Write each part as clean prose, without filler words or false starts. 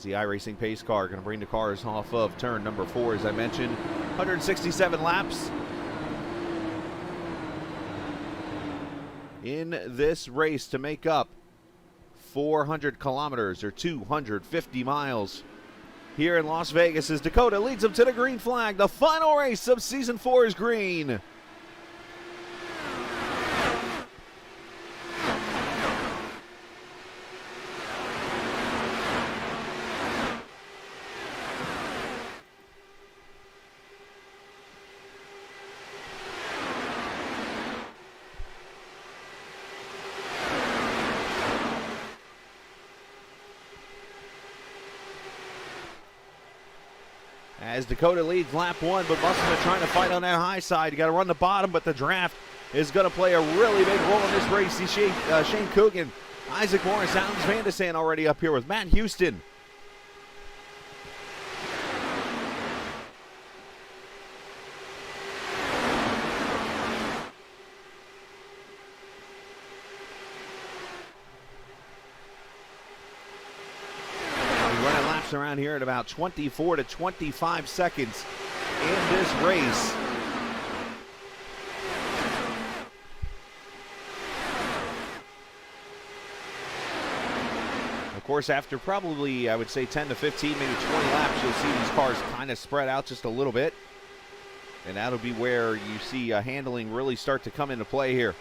As the iRacing pace car going to bring the cars off of turn number 4, as I mentioned. 167 laps in this race to make up 400 kilometers or 250 miles here in Las Vegas, as Dakota leads them to the green flag. The final race of Season 4 is green. As Dakota leads lap 1, but Musselman trying to fight on that high side. You got to run the bottom, but the draft is going to play a really big role in this race. See Shane Coogan, Isaac Morris, Alex Van de Sande already up here with Matt Houston. Around here at about 24 to 25 seconds in this race. Of course, after probably, I would say 10 to 15, maybe 20 laps, you'll see these cars kind of spread out just a little bit. And that'll be where you see handling really start to come into play here.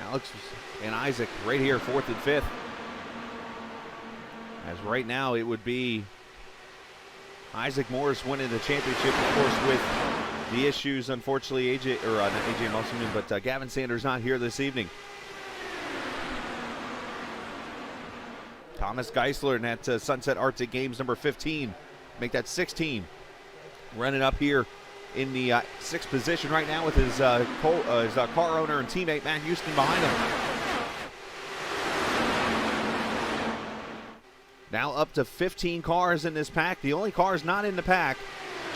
Alex and Isaac right here, 4th and 5th. As right now it would be Isaac Morris winning the championship, of course, with the issues, unfortunately, not AJ Musselman, but Gavin Sanders not here this evening. Thomas Geisler in that Sunset Arctic Games number 15, make that 16. Running up here in the 6th position right now with his car owner and teammate Matt Houston behind him. Now up to 15 cars in this pack. The only cars not in the pack,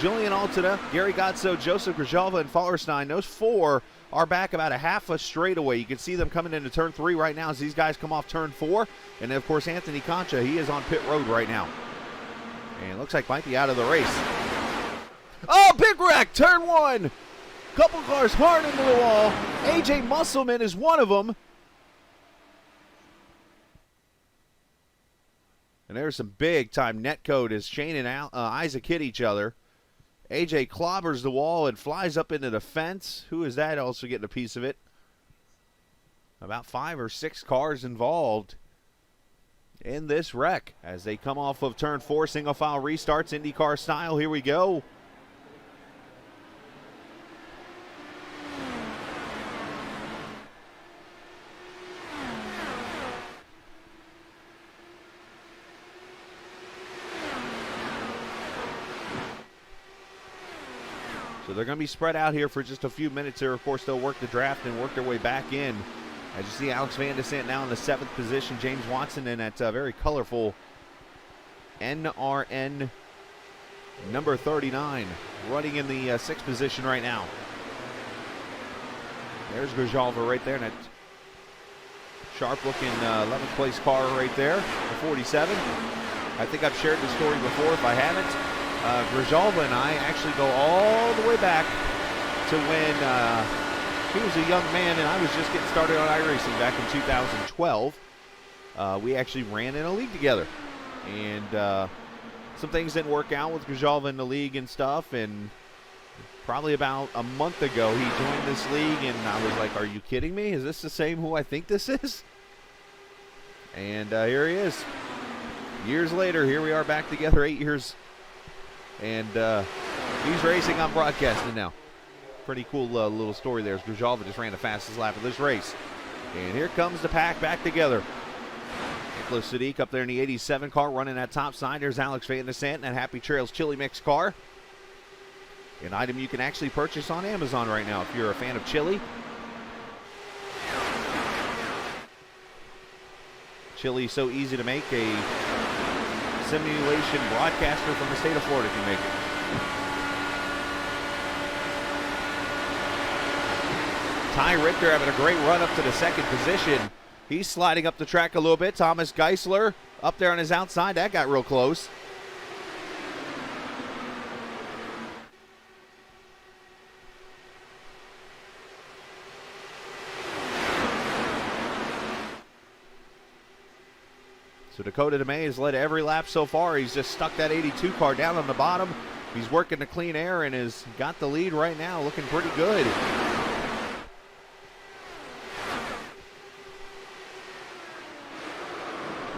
Julian Altada, Gary Gotso, Joseph Grijalva, and Fallerstein. Those 4 are back about a half a straightaway. You can see them coming into turn 3 right now as these guys come off turn 4. And then, of course, Anthony Concha, he is on pit road right now. And looks like might be out of the race. Oh, big wreck, turn 1. Couple cars hard into the wall. AJ Musselman is one of them. And there's some big-time net code as Shane and Isaac hit each other. AJ clobbers the wall and flies up into the fence. Who is that also getting a piece of it? About 5 or 6 cars involved in this wreck as they come off of turn 4. Single file restarts, IndyCar style. Here we go. So they're going to be spread out here for just a few minutes here. Of course, they'll work the draft and work their way back in. As you see, Alex Van de Sande now in the 7th position. James Watson in that very colorful NRN number 39, running in the 6th position right now. There's Grijalva right there in that sharp-looking 11th place car right there, the 47. I think I've shared this story before. If I haven't, Grijalva and I actually go all the way back to when he was a young man and I was just getting started on iRacing back in 2012. We actually ran in a league together. And some things didn't work out with Grijalva in the league and stuff. And probably about a month ago, he joined this league. And I was like, are you kidding me? Is this the same who I think this is? And here he is. Years later, here we are back together, 8 years. And he's racing, I'm broadcasting now. Pretty cool little story there. Grijalva just ran the fastest lap of this race. And here comes the pack back together. Nicholas Sadiq up there in the 87 car running that top side. There's Alex Van de Sande in that Happy Trails Chili Mix car. An item you can actually purchase on Amazon right now if you're a fan of chili. Chili so easy to make. A simulation broadcaster from the state of Florida can make it. Ty Richter having a great run up to the second position. He's sliding up the track a little bit. Thomas Geisler up there on his outside. That got real close. So Dakota DeMay has led every lap so far. He's just stuck that 82 car down on the bottom. He's working the clean air and has got the lead right now, looking pretty good.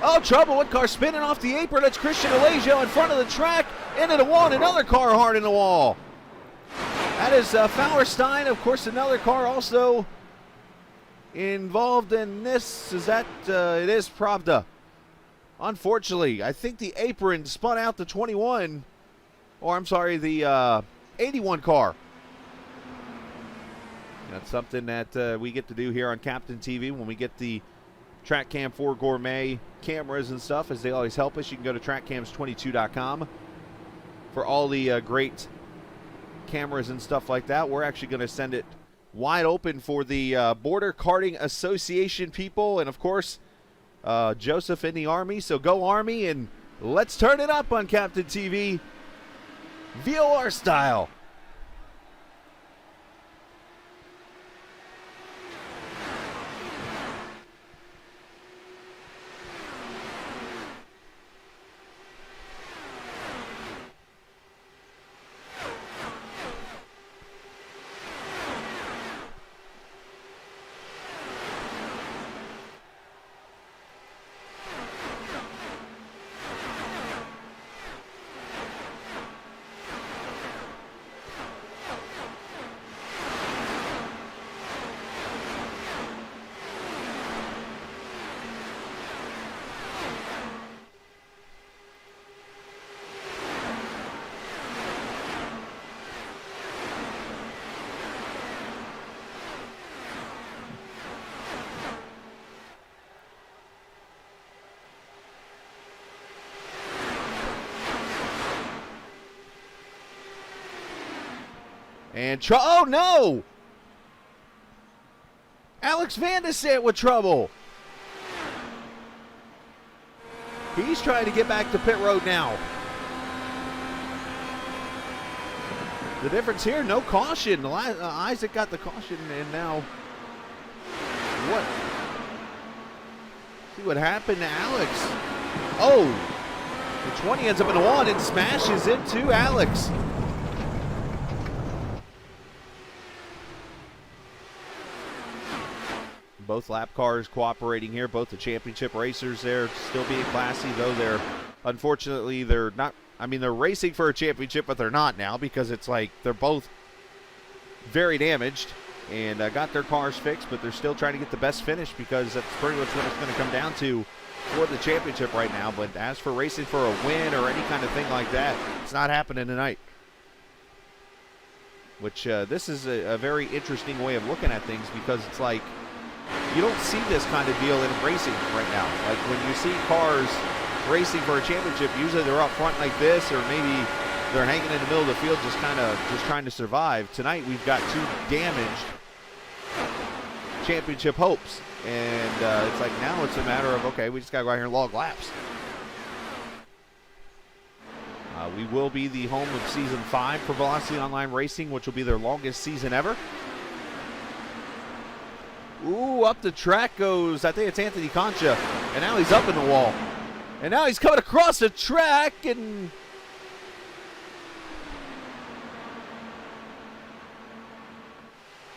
Oh, trouble. One car spinning off the apron. That's Christian Alesio in front of the track. Into the wall, and another car hard in the wall. That is Fauerstein. Of course, another car also involved in this. Is that, it is Pravda. Unfortunately, I think the apron spun out the 21, or I'm sorry, the 81 car. That's something that we get to do here on Captain TV when we get the Track Cam 4 Gourmet cameras and stuff, as they always help us. You can go to trackcams22.com for all the great cameras and stuff like that. We're actually going to send it wide open for the Border Karting Association people, and of course, Joseph in the Army. So go Army, and let's turn it up on Captain TV, VOR style. And oh no! Alex Van de Sant with trouble. He's trying to get back to pit road now. The difference here, no caution. Isaac got the caution, and now what? See what happened to Alex. Oh, the 20 ends up in the wall and smashes into Alex. Both lap cars cooperating here, both the championship racers there still being classy, though they're, unfortunately, they're not, I mean, they're racing for a championship, but they're not now because it's like they're both very damaged and got their cars fixed, but they're still trying to get the best finish because that's pretty much what it's going to come down to for the championship right now. But as for racing for a win or any kind of thing like that, it's not happening tonight. Which this is a very interesting way of looking at things because it's like, you don't see this kind of deal in racing right now. Like when you see cars racing for a championship, usually they're up front like this, or maybe they're hanging in the middle of the field just trying to survive. Tonight we've got two damaged championship hopes. And it's like now it's a matter of, okay, we just got to go out here and log laps. We will be the home of Season 5 for Velocity Online Racing, which will be their longest season ever. Ooh, up the track goes, I think it's Anthony Concha, and now he's up in the wall. And now he's coming across the track, and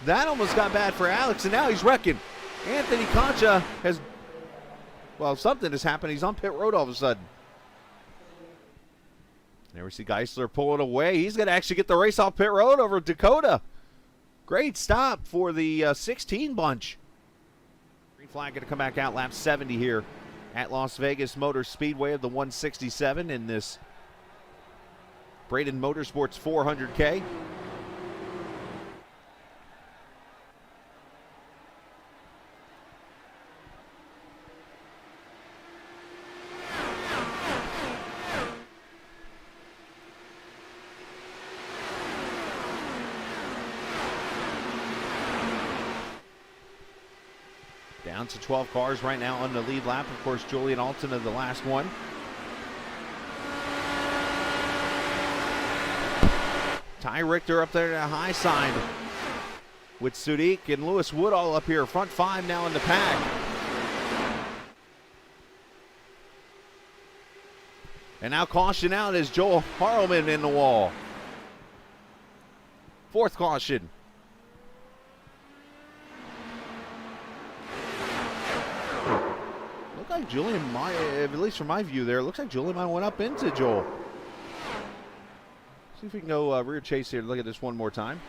that almost got bad for Alex, and now he's wrecking. Anthony Concha has, well, something has happened. He's on pit road all of a sudden. There we see Geisler pulling away. He's going to actually get the race off pit road over Dakota. Great stop for the 16 bunch. Green flag going to come back out lap 70 here at Las Vegas Motor Speedway of the 167 in this Braidan Motorsports 400K. Down to 12 cars right now on the lead lap. Of course, Julian Alton of the last one. Ty Richter up there to the high side with Sudik and Lewis Woodall up here. Front five now in the pack. And now caution out is Joel Harleman in the wall. Fourth caution. Looked like Julian, at least from my view there, looks like Julian might have went up into Joel. See if we can go rear chase here. Look at this one more time.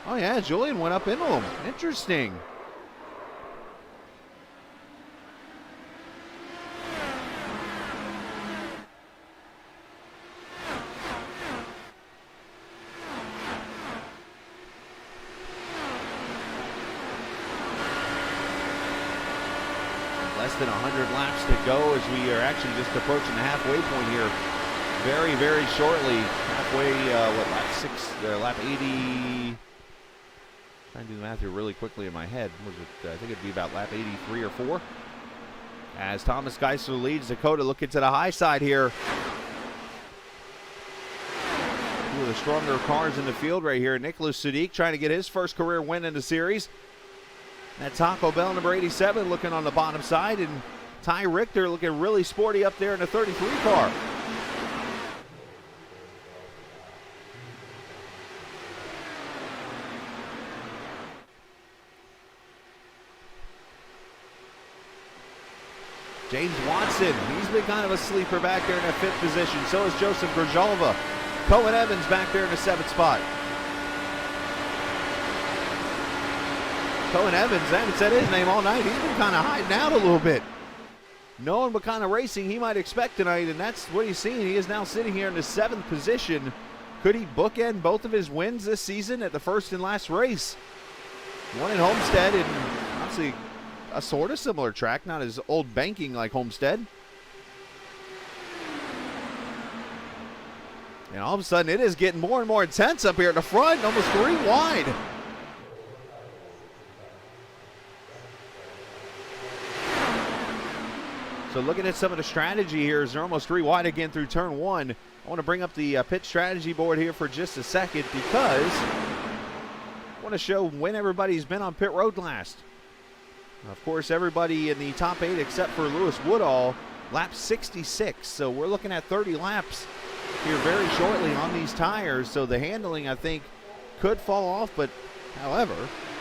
Oh yeah, Julian went up into him. Interesting. Less than 100 laps to go as we are actually just approaching the halfway point here. Very, very shortly. Halfway, lap 80. Trying to do the math here really quickly in my head. I think it'd be about lap 83 or 4. As Thomas Geisler leads Dakota looking to the high side here. Two of the stronger cars in the field right here. Nicholas Sudik trying to get his first career win in the series. That Taco Bell number 87 looking on the bottom side, and Ty Richter looking really sporty up there in the 33 car. James Watson, he's been kind of a sleeper back there in that 5th position. So is Joseph Grzelva. Cohen Evans back there in the 7th spot. Cohen Evans, I haven't said his name all night. He's been kind of hiding out a little bit. Knowing what kind of racing he might expect tonight, and that's what he's seen. He is now sitting here in the 7th position. Could he bookend both of his wins this season at the first and last race? One in Homestead, and obviously a sort of similar track, not as old banking like Homestead. And all of a sudden, it is getting more and more intense up here at the front, almost 3 wide. So looking at some of the strategy here, as they're almost 3 wide again through turn 1. I want to bring up the pit strategy board here for just a second because I want to show when everybody's been on pit road last. Of course, everybody in the top 8 except for Lewis Woodall, lap 66. So we're looking at 30 laps here very shortly on these tires. So the handling, I think, could fall off. But, however,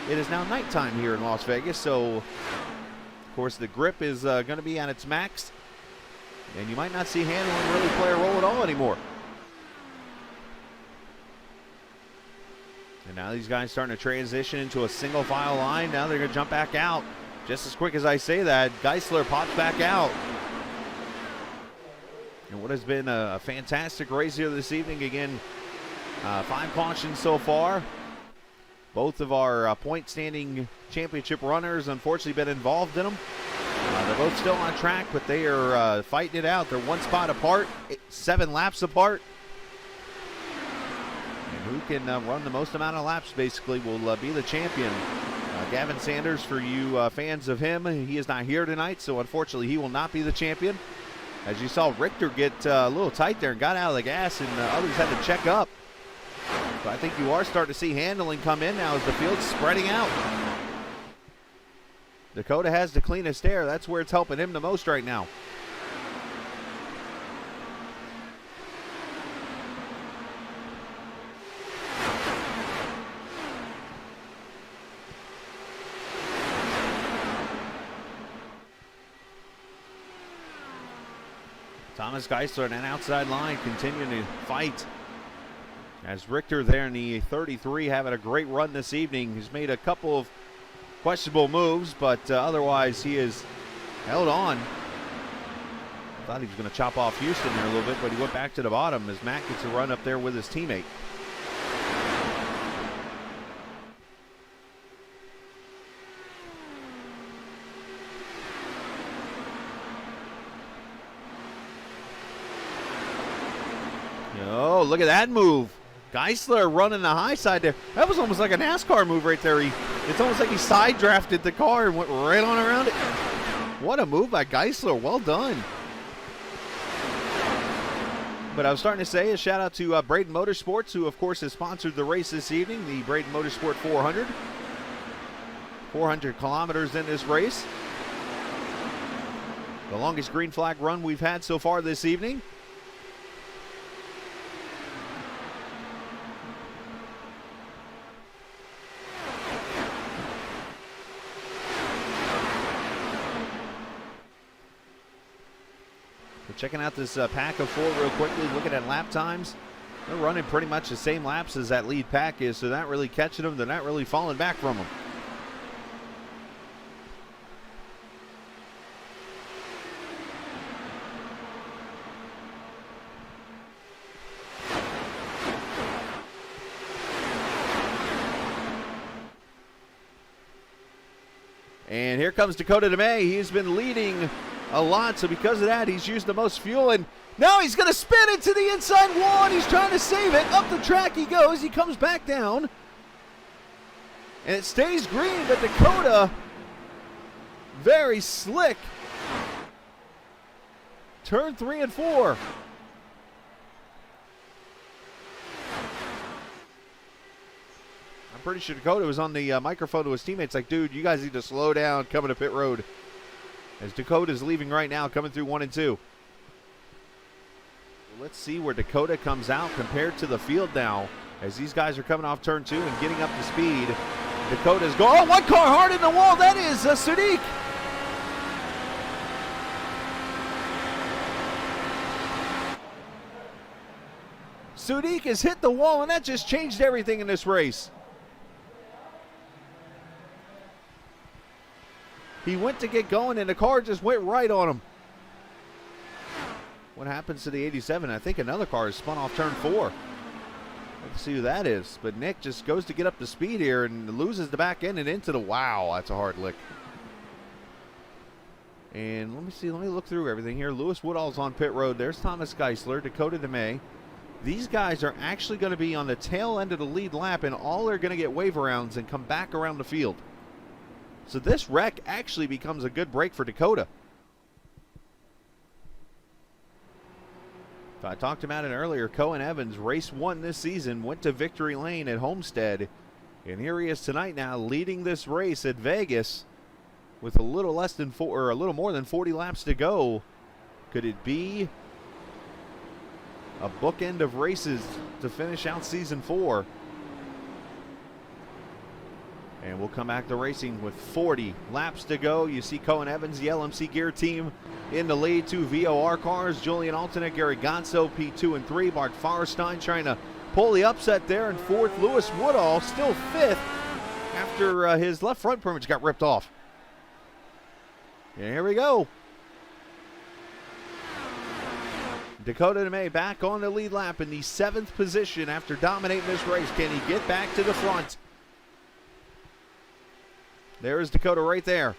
it is now nighttime here in Las Vegas. So, of course, the grip is going to be at its max. And you might not see handling really play a role at all anymore. And now these guys starting to transition into a single file line. Now they're going to jump back out. Just as quick as I say that, Geisler pops back out. And what has been a fantastic race here this evening. Again, 5 cautions so far. Both of our point standing championship runners unfortunately been involved in them. They're both still on track, but they are fighting it out. They're 1 spot apart, 7 laps apart. And who can run the most amount of laps basically will be the champion. Gavin Sanders, for you fans of him, he is not here tonight, so unfortunately he will not be the champion. As you saw Richter get a little tight there and got out of the gas, and others had to check up. So I think you are starting to see handling come in now as the field's spreading out. Dakota has the cleanest air. That's where it's helping him the most right now. Thomas Geisler on an outside line continuing to fight. As Richter there in the 33 having a great run this evening. He's made a couple of questionable moves, but otherwise he has held on. I thought he was going to chop off Houston there a little bit, but he went back to the bottom as Matt gets a run up there with his teammate. Oh, look at that move. Geisler running the high side there. That was almost like a NASCAR move right there. He It's almost like he side drafted the car and went right on around it. What a move by Geisler. Well done. But I was starting to say a shout out to Braidan Motorsports, who of course has sponsored the race this evening, the Braidan Motorsport 400. 400 kilometers in this race. The longest green flag run we've had so far this evening. Checking out this pack of four real quickly, looking at lap times. They're running pretty much the same laps as that lead pack is, so they're not really catching them. They're not really falling back from them. And here comes Dakota DeMay. He's been leading a lot, so because of that, he's used the most fuel, and now he's going to spin into the inside wall, and he's trying to save it. Up the track he goes. He comes back down, and it stays green, but Dakota, very slick. Turn 3 and 4. I'm pretty sure Dakota was on the microphone to his teammates like, dude, you guys need to slow down coming to pit road. As Dakota's leaving right now, coming through 1 and 2. Let's see where Dakota comes out compared to the field now. As these guys are coming off turn 2 and getting up to speed. Dakota's going, oh, one car hard in the wall. That is Sadiq. Sadiq has hit the wall, and that just changed everything in this race. He went to get going, and the car just went right on him. What happens to the 87? I think another car is spun off turn 4. Let's see who that is. But Nick just goes to get up to speed here and loses the back end and into the, wow, that's a hard lick. And let me see, let me look through everything here. Lewis Woodall's on pit road. There's Thomas Geisler, Dakota DeMay. These guys are actually going to be on the tail end of the lead lap, and all are going to get wave arounds and come back around the field. So this wreck actually becomes a good break for Dakota. I talked about it earlier. Cohen Evans, race 1 this season, went to victory lane at Homestead. And here he is tonight now leading this race at Vegas with a little less than a little more than 40 laps to go. Could it be a bookend of races to finish out season 4? And we'll come back to racing with 40 laps to go. You see Cohen Evans, the LMC Gear team, in the lead. 2 VOR cars. Julian Altena, Gary Gonzo, P2 and 3. Mark Farstein trying to pull the upset there in 4th. Lewis Woodall still 5th after his left front permit got ripped off. And here we go. Dakota DeMay back on the lead lap in the 7th position after dominating this race. Can he get back to the front? There is Dakota right there.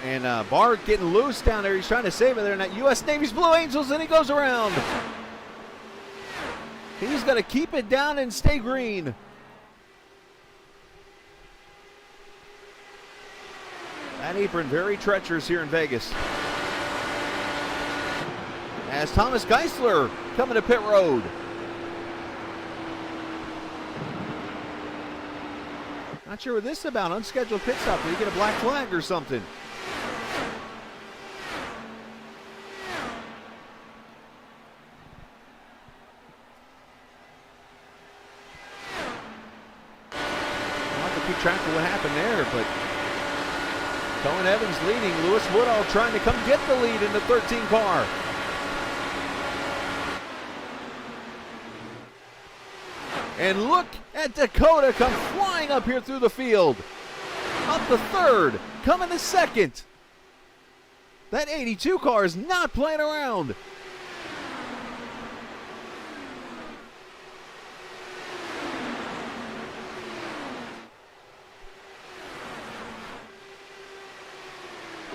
And Bard getting loose down there. He's trying to save it there in that U.S. Navy's Blue Angels, and he goes around. He's going to keep it down and stay green. That apron very treacherous here in Vegas. As Thomas Geisler coming to pit road. Not sure what this is about. Unscheduled pit stop. Did he get a black flag or something? I'll have to keep track of what happened there, but Cohen Evans leading. Lewis Woodall trying to come get the lead in the 13 car. And look at Dakota come flying up here through the field. Up the 3rd, coming to 2nd. That 82 car is not playing around.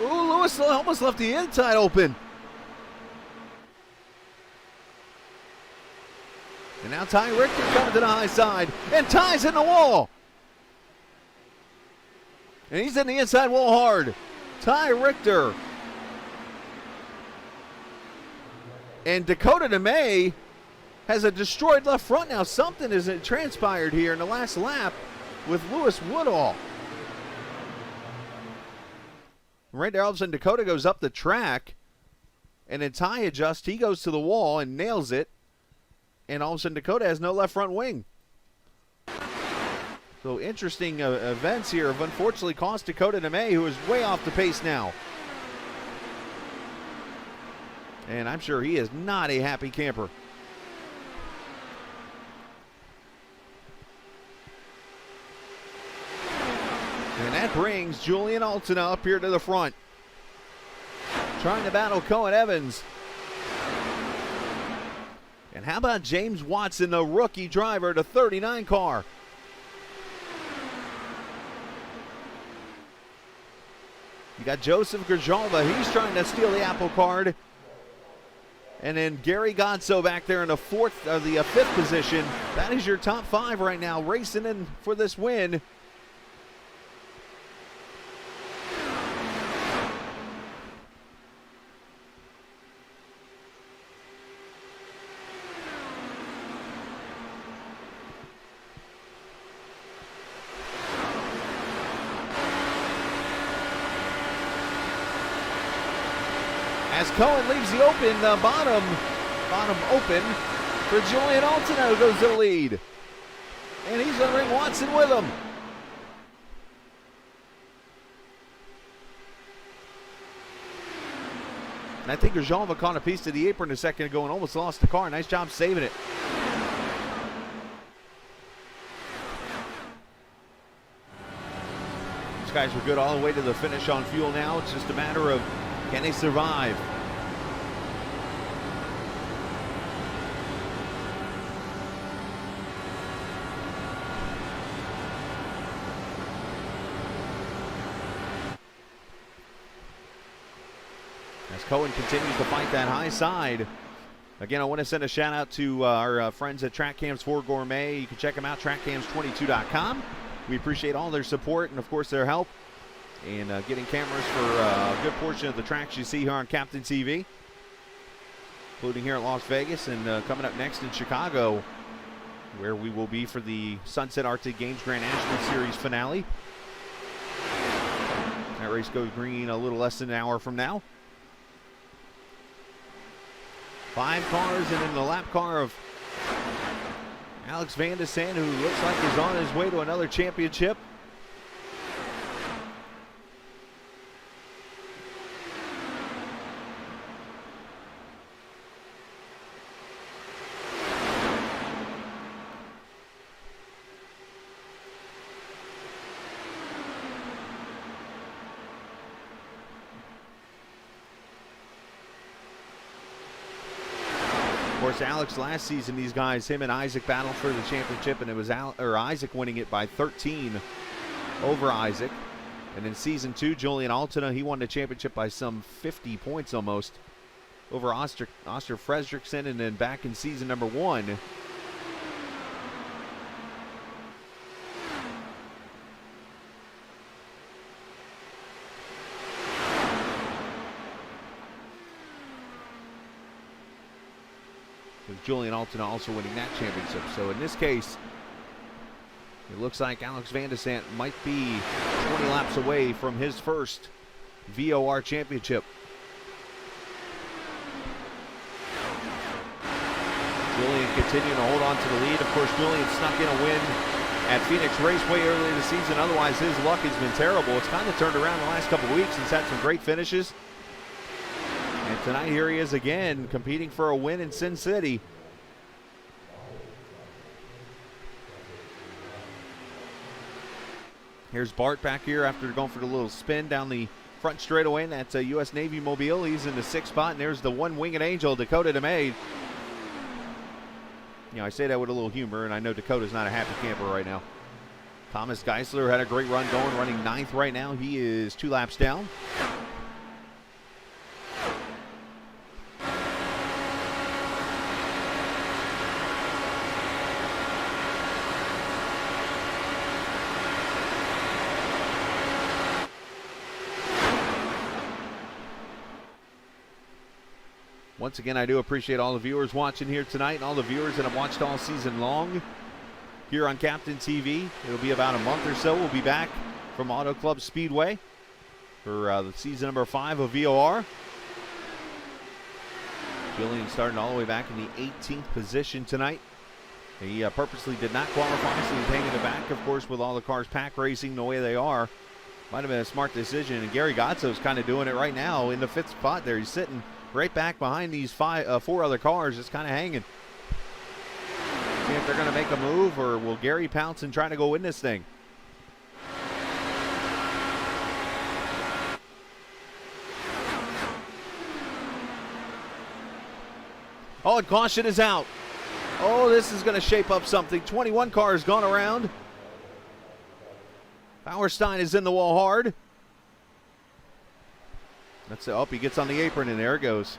Ooh, Lewis almost left the inside open. And now Ty Richter coming to the high side, and Ty's in the wall. And he's in the inside wall hard. Ty Richter. And Dakota DeMay has a destroyed left front now. Something has transpired here in the last lap with Lewis Woodall. Right there, all of a sudden, Dakota goes up the track, and then Ty adjusts. He goes to the wall and nails it. And all of a sudden, Dakota has no left front wing. So interesting events here have unfortunately cost Dakota DeMay, who is way off the pace now. And I'm sure he is not a happy camper. And that brings Julian Altina up here to the front, trying to battle Cohen Evans. And how about James Watson, the rookie driver, the 39 car? You got Joseph Grjalva. He's trying to steal the apple card. And then Gary Godso back there in the fifth position. That is your top five right now, racing in for this win. As Cohen leaves the bottom open for Julian Altina, who goes to the lead. And he's going to bring Watson with him. And I think Grjalva caught a piece of the apron a second ago and almost lost the car. Nice job saving it. These guys were good all the way to the finish on fuel now. It's just a matter of, can they survive? As Cohen continues to fight that high side. Again, I want to send a shout out to our friends at Track Cams 4 Gourmet. You can check them out, trackcams22.com. We appreciate all their support and, of course, their help in getting cameras for a good portion of the tracks you see here on Captain TV, including here at Las Vegas and coming up next in Chicago, where we will be for the Sunset Arctic Games Grand National Series finale. That race goes green a little less than an hour from now. 5 cars, and then the lap car of Alex Van de Sande, who looks like he's on his way to another championship. Of course, Alex last season, these guys, him and Isaac battled for the championship, and it was Isaac winning it by 13 over Isaac. And in season 2, Julian Altina, he won the championship by some 50 points almost over Oster Fredrickson. And then back in season number 1, with Julian Altina also winning that championship. So in this case, it looks like Alex Van de Sande might be 20 laps away from his first VOR championship. Julian continuing to hold on to the lead. Of course, Julian snuck in a win at Phoenix Raceway earlier this season. Otherwise, his luck has been terrible. It's kind of turned around the last couple of weeks. He's had some great finishes. And tonight, here he is again, competing for a win in Sin City. Here's Bart back here after going for the little spin down the front straightaway in that U.S. Navy Mobile. He's in the 6th spot, and there's the one-winged angel, Dakota DeMay. You know, I say that with a little humor, and I know Dakota's not a happy camper right now. Thomas Geisler had a great run going, running 9th right now. He is 2 laps down. Once again, I do appreciate all the viewers watching here tonight and all the viewers that have watched all season long here on Captain TV. It'll be about a month or so. We'll be back from Auto Club Speedway for the season number 5 of VOR. Julian starting all the way back in the 18th position tonight. He purposely did not qualify, so he's hanging it back, of course, with all the cars pack racing the way they are. Might have been a smart decision, and Gary Gotzo's kind of doing it right now in the 5th spot there. He's sitting right back behind these 4 other cars, just kind of hanging. See if they're going to make a move, or will Gary pounce and try to go win this thing? Oh, and caution is out. Oh, this is going to shape up something. 21 cars gone around. Bauerstein is in the wall hard. That's it. Oh, he gets on the apron, and there it goes.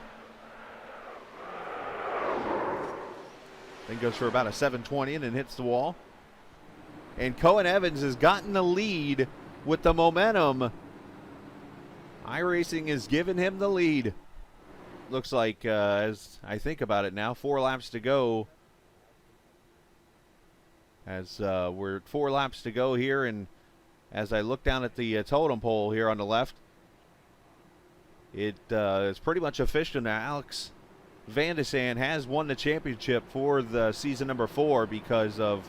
Then goes for about a 720 and then hits the wall. And Cohen Evans has gotten the lead with the momentum. iRacing has given him the lead. Looks like, as I think about it now, 4 laps to go. As we're 4 laps to go here, and as I look down at the totem pole here on the left, it is pretty much official now. Alex Van de Sande has won the championship for the season number 4 because of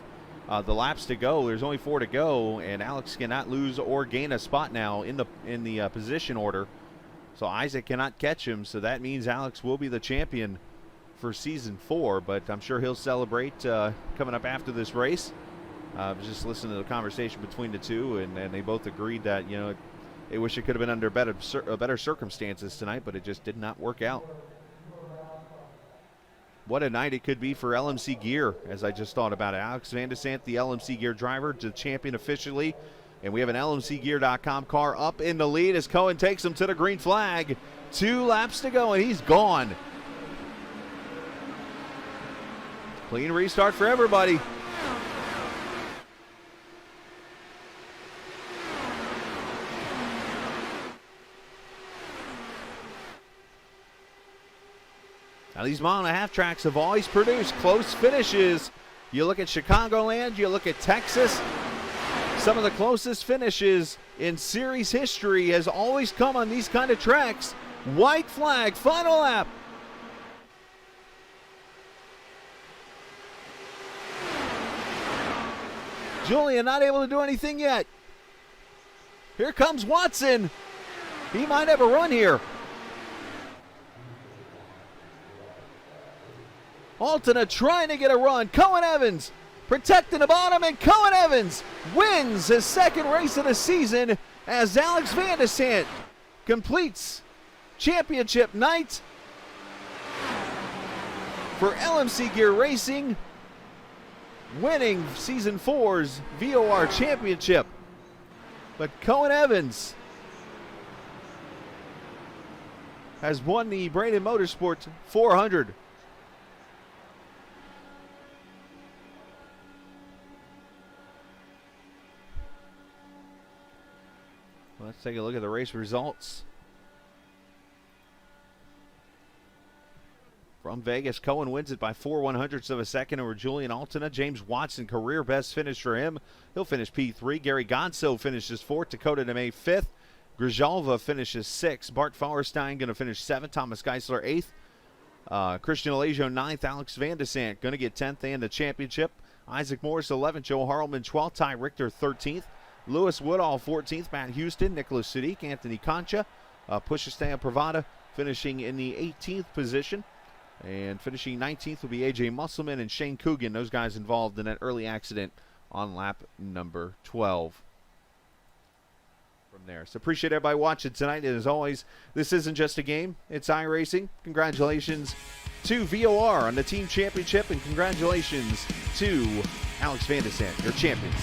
the laps to go. There's only 4 to go, and Alex cannot lose or gain a spot now in the position order. So Isaac cannot catch him, so that means Alex will be the champion for season 4, but I'm sure he'll celebrate coming up after this race. Just listening to the conversation between the two, and they both agreed that, you know, they wish it could have been under better circumstances tonight, but it just did not work out. What a night it could be for LMC Gear, as I just thought about it. Alex Van de Sande, the LMC Gear driver, the champion officially. And we have an LMCgear.com car up in the lead as Cohen takes him to the green flag. 2 laps to go, and he's gone. Clean restart for everybody. Now, these mile-and-a-half tracks have always produced close finishes. You look at Chicagoland, you look at Texas. Some of the closest finishes in series history has always come on these kind of tracks. White flag, final lap. Julian not able to do anything yet. Here comes Watson. He might have a run here. Altina trying to get a run. Cohen Evans protecting the bottom, and Cohen Evans wins his 2nd race of the season as Alex Van de Sande completes championship night for LMC Gear Racing, winning season 4's VOR championship. But Cohen Evans has won the Braidan Motorsports 400. Let's take a look at the race results. From Vegas, Cohen wins it by 4/100ths of a second over Julian Altina. James Watson, career best finish for him. He'll finish P3. Gary Gonzo finishes 4th. Dakota DeMay 5th. Grijalva finishes 6th. Bart Fauerstein going to finish 7th. Thomas Geisler 8th. Christian Alejo 9th. Alex Van de Sande going to get 10th and the championship. Isaac Morris 11th. Joe Harleman 12th. Ty Richter 13th. Lewis Woodall 14th, Matt Houston, Nicholas Sadiq, Anthony Concha, Pushesteya Pravada finishing in the 18th position. And finishing 19th will be A.J. Musselman and Shane Coogan, those guys involved in that early accident on lap number 12. From there. So appreciate everybody watching tonight. And as always, this isn't just a game, it's iRacing. Congratulations to VOR on the team championship, and congratulations to Alex Van de Sande, your champion.